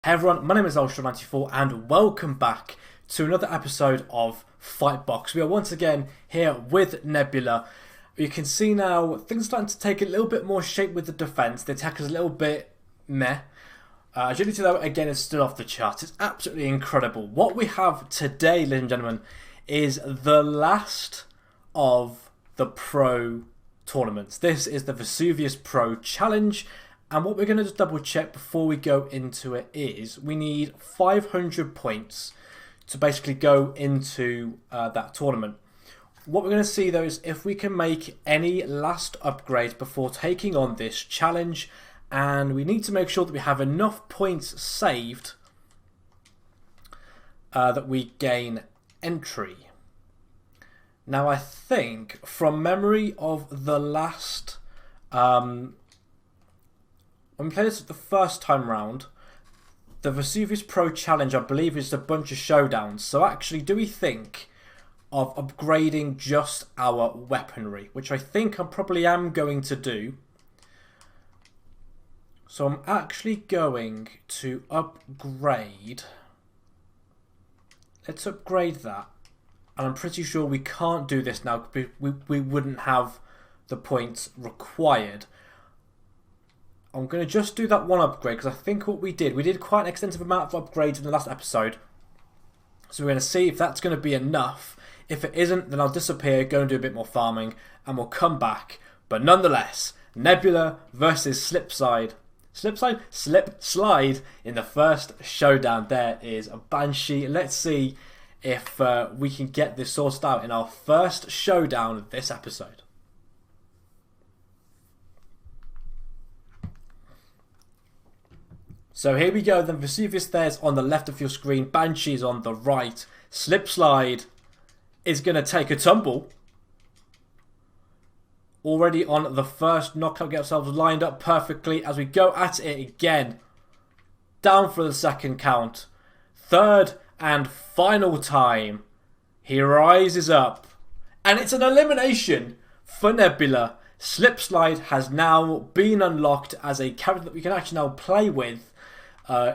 Hey everyone, my name is Ultra94 and welcome back to another episode of Fightbox. We are once again here with Nebula. You can see now things are starting to take a little bit more shape with the defense. The attack is a little bit meh. Agility though again is still off the charts. It's absolutely incredible. What we have today, ladies and gentlemen, is the last of the pro tournaments. This is the Vesuvius Pro Challenge. And what we're going to just double check before we go into it is we need 500 points to basically go into that tournament. What we're going to see though is if we can make any last upgrades before taking on this challenge, and we need to make sure that we have enough points saved that we gain entry. Now I think from memory of the last when we played this the first time round, the Vesuvius Pro Challenge, I believe, is a bunch of showdowns. So actually, do we think of upgrading just our weaponry? Which I think I probably am going to do. So I'm actually going to upgrade. Let's upgrade that. And I'm pretty sure we can't do this now. We wouldn't have the points required. I'm going to just do that one upgrade because I think what we did quite an extensive amount of upgrades in the last episode. So we're going to see if that's going to be enough. If it isn't, then I'll disappear, go and do a bit more farming, and we'll come back. But nonetheless, Nebula versus Slipslide. Slipslide in the first showdown. There is a Banshee. Let's see if we can get this sorted out in our first showdown of this episode. So here we go, then Vesuvius there's on the left of your screen, Banshee's on the right. Slipslide is going to take a tumble. Already on the first knockout, get ourselves lined up perfectly as we go at it again. Down for the second count. Third and final time. He rises up. And it's an elimination for Nebula. Slipslide has now been unlocked as a character that we can actually now play with.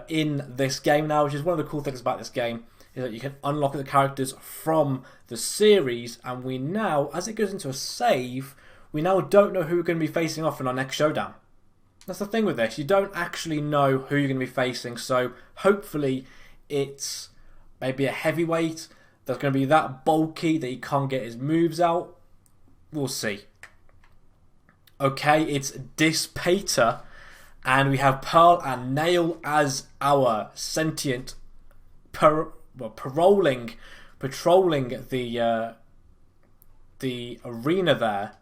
In this game now, which is one of the cool things about this game, is that you can unlock the characters from the series, and we now, as it goes into a save, we now don't know who we're going to be facing off in our next showdown. That's the thing with this, you don't actually know who you're going to be facing, so hopefully it's maybe a heavyweight that's going to be that bulky that he can't get his moves out. We'll see. Okay, it's Dispater. And we have Pearl and Nail as our sentient patrolling the arena there.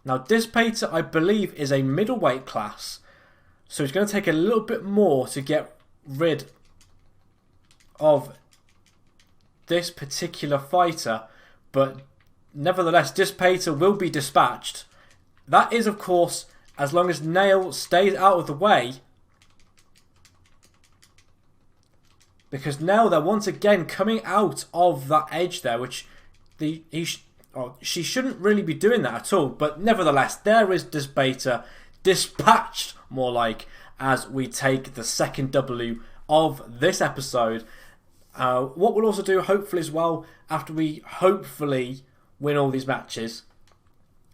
Now Dispater, I believe, is a middleweight class, so it's going to take a little bit more to get rid of this particular fighter, but nevertheless, Dispater will be dispatched. That is, of course, as long as Nail stays out of the way. Because now they're once again coming out of that edge there, which she shouldn't really be doing that at all. But nevertheless, there is Dispater, dispatched more like, as we take the second W of this episode. What we'll also do, hopefully as well, after we hopefully win all these matches,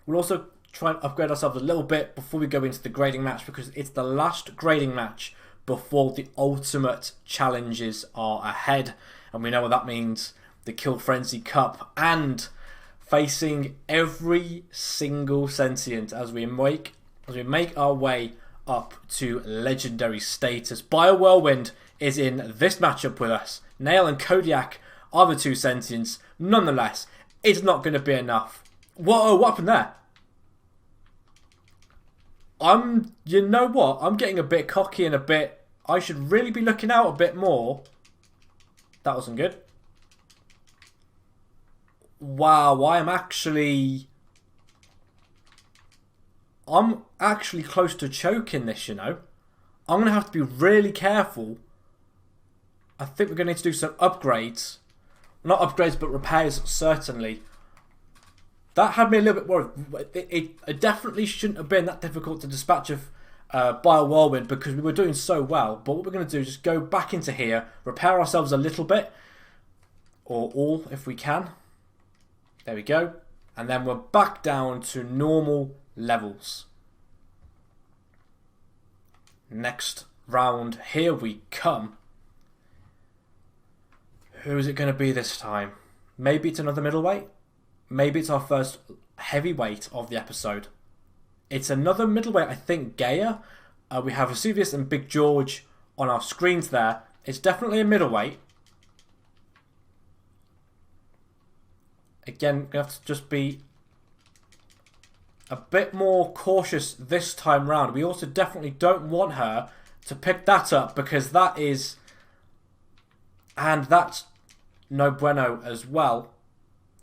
we'll also try and upgrade ourselves a little bit before we go into the grading match, because it's the last grading match before the ultimate challenges are ahead, and we know what that means: the Kill Frenzy Cup and facing every single sentient as we make our way up to legendary status. Bio-Whirlwind is in this matchup with us. Nail and Kodiak are the two sentients. Nonetheless, it's not going to be enough. Whoa, what happened there? You know what? I'm getting a bit cocky and I should really be looking out a bit more. That wasn't good. Wow, I'm actually close to choking this, you know. I'm going to have to be really careful. I think we're going to need to do some upgrades. Not upgrades, but repairs, certainly. That had me a little bit worried. It definitely shouldn't have been that difficult to dispatch by a whirlwind because we were doing so well. But what we're going to do is just go back into here, repair ourselves a little bit, or all if we can. There we go. And then we're back down to normal levels. Next round, here we come. Who is it going to be this time? Maybe it's another middleweight. Maybe it's our first heavyweight of the episode. It's another middleweight, I think, Gaia. We have Vesuvius and Big George on our screens there. It's definitely a middleweight. Again, we have to just be a bit more cautious this time round. We also definitely don't want her to pick that up because that is... And that's no bueno as well.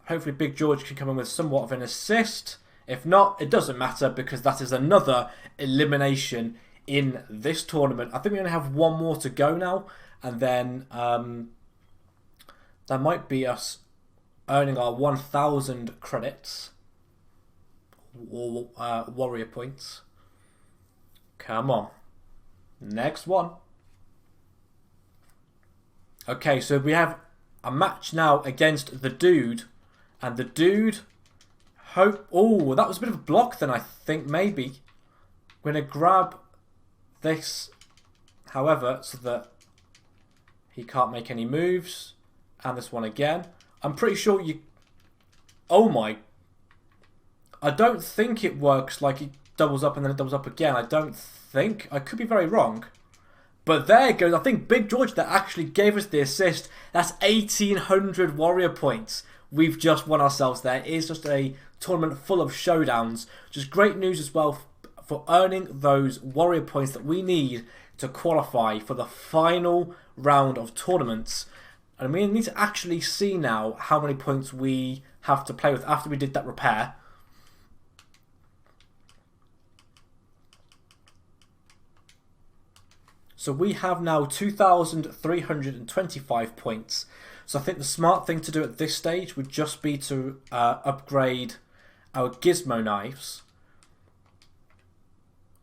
Hopefully Big George can come in with somewhat of an assist. If not, it doesn't matter because that is another elimination in this tournament. I think we only have one more to go now. And then that might be us earning our 1,000 credits. Or warrior points. Come on. Next one. Okay, so we have a match now against the dude. And the dude... Oh, that was a bit of a block then, I think, maybe. We're going to grab this, however, so that he can't make any moves. And this one again. I'm pretty sure you... Oh my... I don't think it works like it doubles up and then it doubles up again. I don't think. I could be very wrong. But there it goes. I think Big George that actually gave us the assist. That's 1,800 warrior points. We've just won ourselves there. It is just a tournament full of showdowns. Just great news as well for earning those warrior points that we need to qualify for the final round of tournaments. And we need to actually see now how many points we have to play with after we did that repair. So we have now 2,325 points. So I think the smart thing to do at this stage would just be to upgrade our gizmo knives.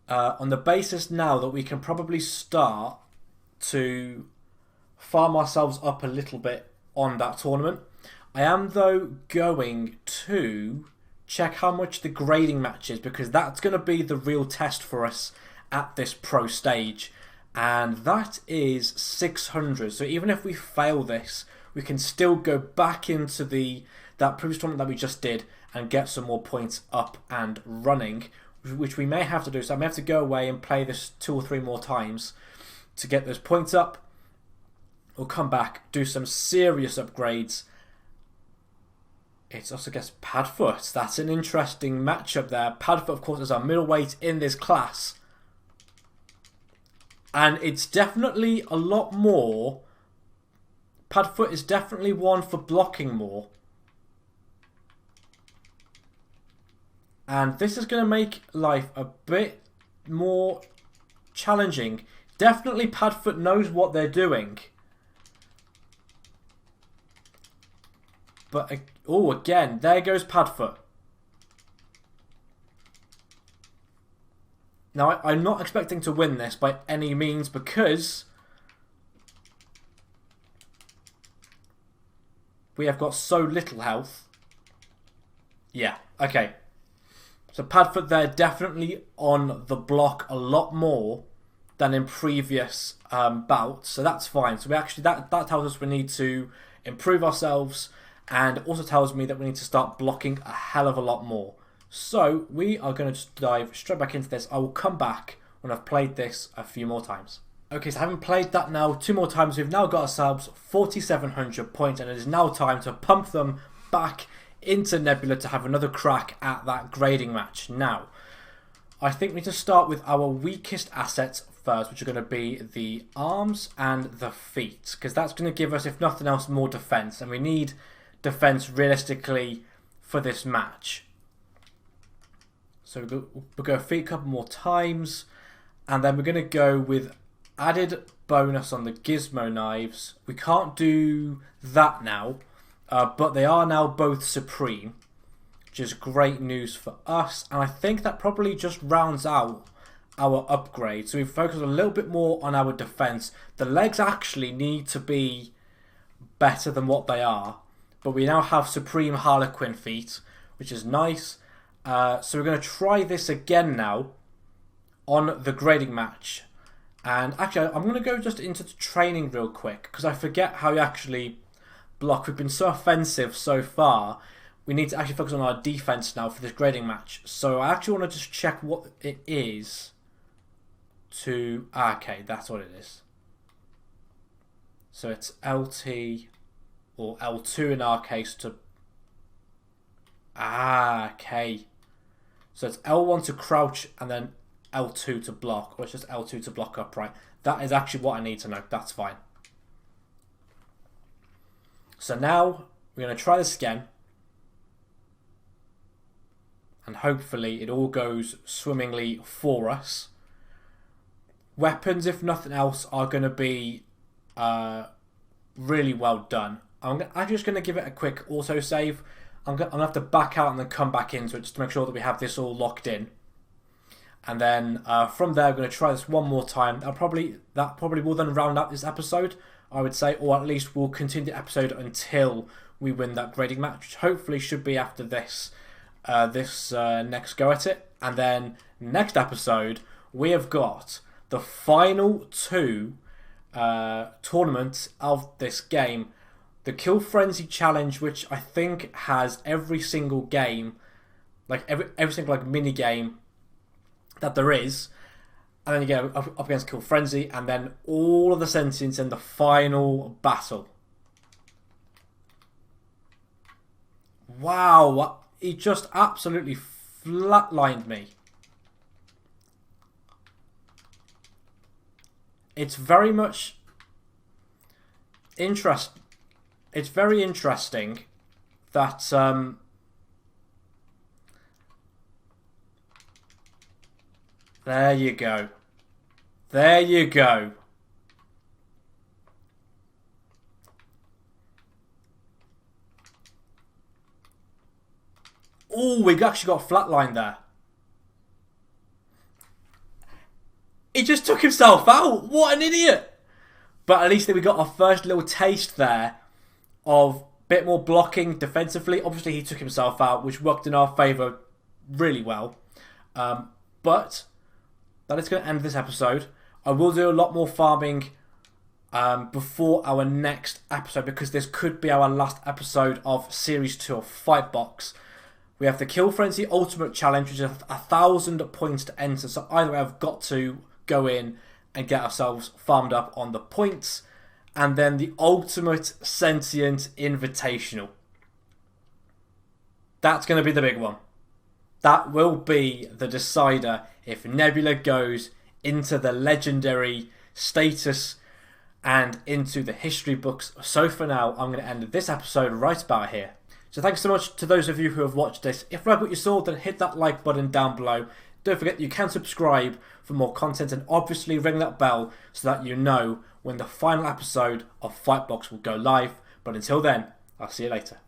On the basis now that we can probably start to farm ourselves up a little bit on that tournament. I am though going to check how much the grading match is because that's going to be the real test for us at this pro stage. And that is 600. So even if we fail this, we can still go back into that previous tournament that we just did and get some more points up and running, which we may have to do. So I may have to go away and play this 2 or 3 more times to get those points up. We'll come back, do some serious upgrades. It's also against Padfoot. That's an interesting matchup there. Padfoot, of course, is our middleweight in this class. And it's definitely a lot more. Padfoot is definitely one for blocking more. And this is going to make life a bit more challenging. Definitely Padfoot knows what they're doing. But, oh, again, there goes Padfoot. Now, I'm not expecting to win this by any means because we have got so little health. Yeah, okay. So Padfoot there definitely on the block a lot more than in previous bouts. So that's fine. So we actually that tells us we need to improve ourselves and also tells me that we need to start blocking a hell of a lot more. So we are going to just dive straight back into this. I will come back when I've played this a few more times. Okay, so having played that now 2 more times, we've now got ourselves 4,700 points and it is now time to pump them back into Nebula to have another crack at that grading match. Now, I think we need to start with our weakest assets first, which are going to be the arms and the feet, because that's going to give us, if nothing else, more defense, and we need defense realistically for this match. So we'll go feet a couple more times, and then we're going to go with added bonus on the gizmo knives. We can't do that now, but they are now both supreme, which is great news for us. And I think that probably just rounds out our upgrade. So we focus a little bit more on our defense. The legs actually need to be better than what they are. But we now have Supreme Harlequin feet, which is nice. So we're going to try this again now on the grading match. And actually, I'm going to go just into the training real quick, because I forget how you actually block. We've been so offensive so far. We need to actually focus on our defense now for this grading match. So I actually want to just check what it is to... okay, that's what it is. So it's LT, or L2 in our case, to... okay. So it's L1 to crouch, and then L2 to block, or it's just L2 to block upright. That is actually what I need to know. That's fine. So now we're going to try this again. And hopefully it all goes swimmingly for us. Weapons, if nothing else, are going to be really well done. I'm just going to give it a quick autosave. I'm going to have to back out and then come back into it just to make sure that we have this all locked in. And then from there, we're going to try this one more time. That probably will then round out this episode, I would say, or at least we'll continue the episode until we win that grading match, which hopefully should be after this next go at it. And then next episode, we have got the final two tournaments of this game. The Kill Frenzy Challenge, which I think has every single game, like every single like mini game that there is, and then you go up against Kill Frenzy, and then all of the sentients in the final battle. Wow, he just absolutely flatlined me. It's very much It's very interesting that there you go. There you go. Oh, we actually got flatlined there. He just took himself out. What an idiot. But at least we got our first little taste there of a bit more blocking defensively. Obviously, he took himself out, which worked in our favour really well. But that is going to end this episode. I will do a lot more farming before our next episode, because this could be our last episode of Series 2 of Fightbox. We have the Kill Frenzy Ultimate Challenge, which is 1,000 points to enter. So either way, I've got to go in and get ourselves farmed up on the points. And then the Ultimate Sentient Invitational. That's going to be the big one. That will be the decider if Nebula goes into the legendary status and into the history books. So for now, I'm going to end this episode right about here. So thanks so much to those of you who have watched this. If you like what you saw, then hit that like button down below. Don't forget you can subscribe for more content, and obviously ring that bell so that you know when the final episode of Fightbox will go live. But until then, I'll see you later.